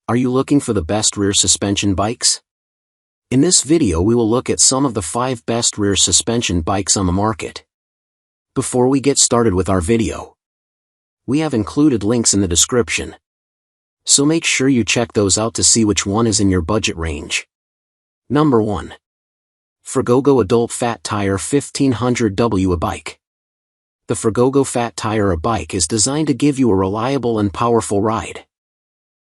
Are you looking for the best rear suspension bikes? In this video we will look at some of the 5 best rear suspension bikes on the market. Before we get started with our video, we have included links in the description, so make sure you check those out to see which one is in your budget range. Number 1. Fregogo Adult Fat Tire 1500W Ebike. The Fregogo Fat Tire Ebike is designed to give you a reliable and powerful ride.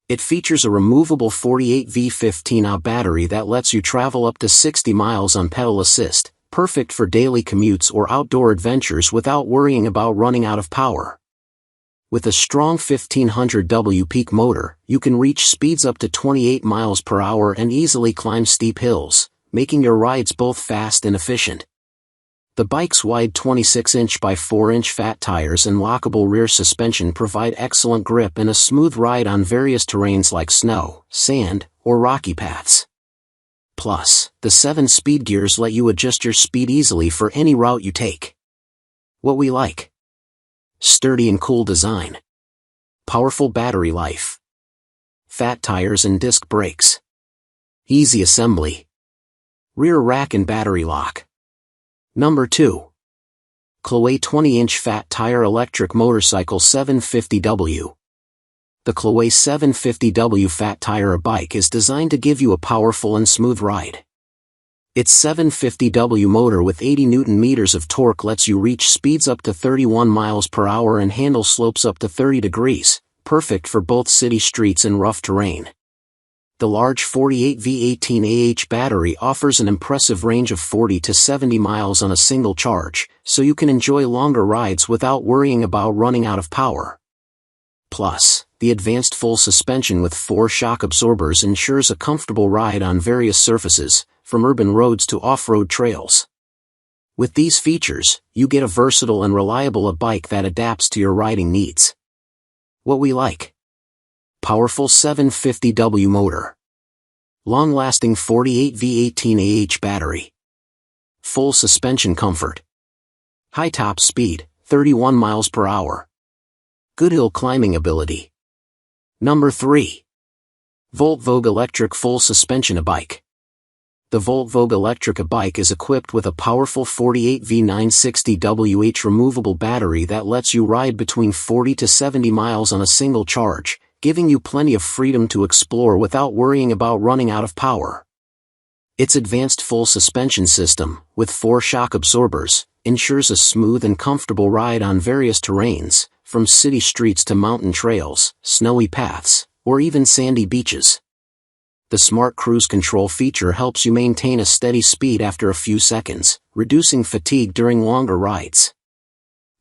It features a removable 48V15Ah battery that lets you travel up to 60 miles on pedal assist, perfect for daily commutes or outdoor adventures without worrying about running out of power. With a strong 1500W peak motor, you can reach speeds up to 28 miles per hour and easily climb steep hills, making your rides both fast and efficient. The bike's wide 26-inch by 4-inch fat tires and lockable rear suspension provide excellent grip and a smooth ride on various terrains like snow, sand, or rocky paths. Plus, the 7 speed gears let you adjust your speed easily for any route you take. What we like: sturdy and cool design, powerful battery life, fat tires and disc brakes, easy assembly, rear rack and battery lock. Number 2. Qlaway 20-inch fat tire electric motorcycle 750W. The Qlaway 750W fat tire bike is designed to give you a powerful and smooth ride. Its 750W motor with 80 Nm of torque lets you reach speeds up to 31 miles per hour and handle slopes up to 30 degrees, perfect for both city streets and rough terrain. The large 48V18Ah battery offers an impressive range of 40 to 70 miles on a single charge, so you can enjoy longer rides without worrying about running out of power. Plus, the advanced full suspension with 4 shock absorbers ensures a comfortable ride on various surfaces, from urban roads to off-road trails. With these features, you get a versatile and reliable bike that adapts to your riding needs. What we like: powerful 750W motor, long-lasting 48V18Ah battery, full suspension comfort, high top speed, 31 miles per hour, good hill climbing ability. Number 3. VOLTVOGUE Electric Full Suspension Ebike. The VOLTVOGUE Electric Ebike is equipped with a powerful 48V960WH removable battery that lets you ride between 40 to 70 miles on a single charge, giving you plenty of freedom to explore without worrying about running out of power. Its advanced full suspension system, with 4 shock absorbers, ensures a smooth and comfortable ride on various terrains, from city streets to mountain trails, snowy paths, or even sandy beaches. The Smart Cruise Control feature helps you maintain a steady speed after a few seconds, reducing fatigue during longer rides.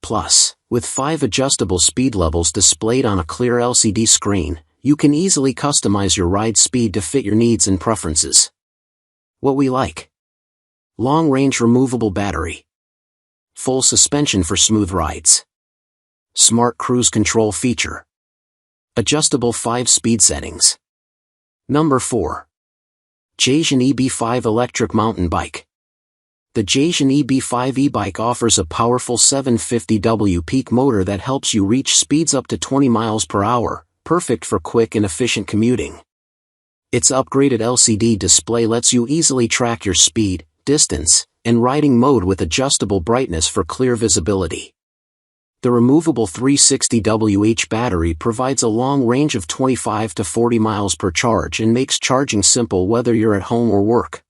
Plus, with 5 adjustable speed levels displayed on a clear LCD screen, you can easily customize your ride speed to fit your needs and preferences. What we like: long-range removable battery, full suspension for smooth rides, Smart Cruise Control feature, adjustable 5 speed settings. Number 4. Jasion EB5 Electric Mountain Bike. The Jasion EB5 e-bike offers a powerful 750W peak motor that helps you reach speeds up to 20 miles per hour, perfect for quick and efficient commuting. Its upgraded LCD display lets you easily track your speed, distance, and riding mode with adjustable brightness for clear visibility. The removable 360WH battery provides a long range of 25 to 40 miles per charge and makes charging simple whether you're at home or work.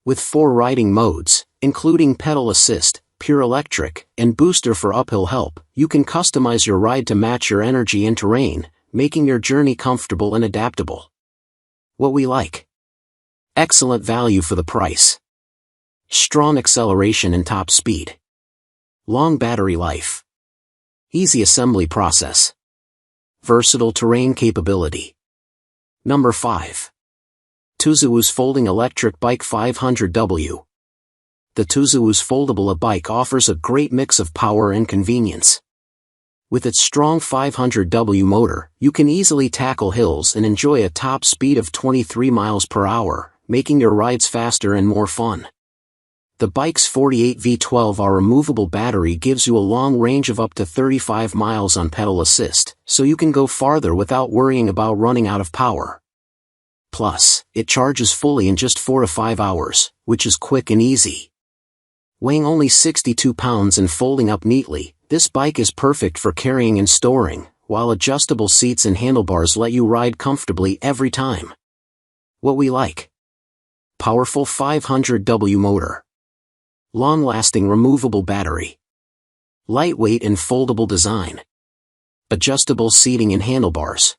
With 4 riding modes, including pedal assist, pure electric, and booster for uphill help, you can customize your ride to match your energy and terrain, making your journey comfortable and adaptable. What we like: excellent value for the price, strong acceleration and top speed, long battery life, easy assembly process, versatile terrain capability. Number 5. Tuziwuzz Folding Electric Bike 500W. The Tuziwuzz foldable bike offers a great mix of power and convenience. With its strong 500W motor, you can easily tackle hills and enjoy a top speed of 23 miles per hour, making your rides faster and more fun. The bike's 48V12R removable battery gives you a long range of up to 35 miles on pedal assist, so you can go farther without worrying about running out of power. Plus, it charges fully in just 4 to 5 hours, which is quick and easy. Weighing only 62 pounds and folding up neatly, this bike is perfect for carrying and storing, while adjustable seats and handlebars let you ride comfortably every time. What we like: powerful 500W motor, long-lasting removable battery, lightweight and foldable design, adjustable seating and handlebars,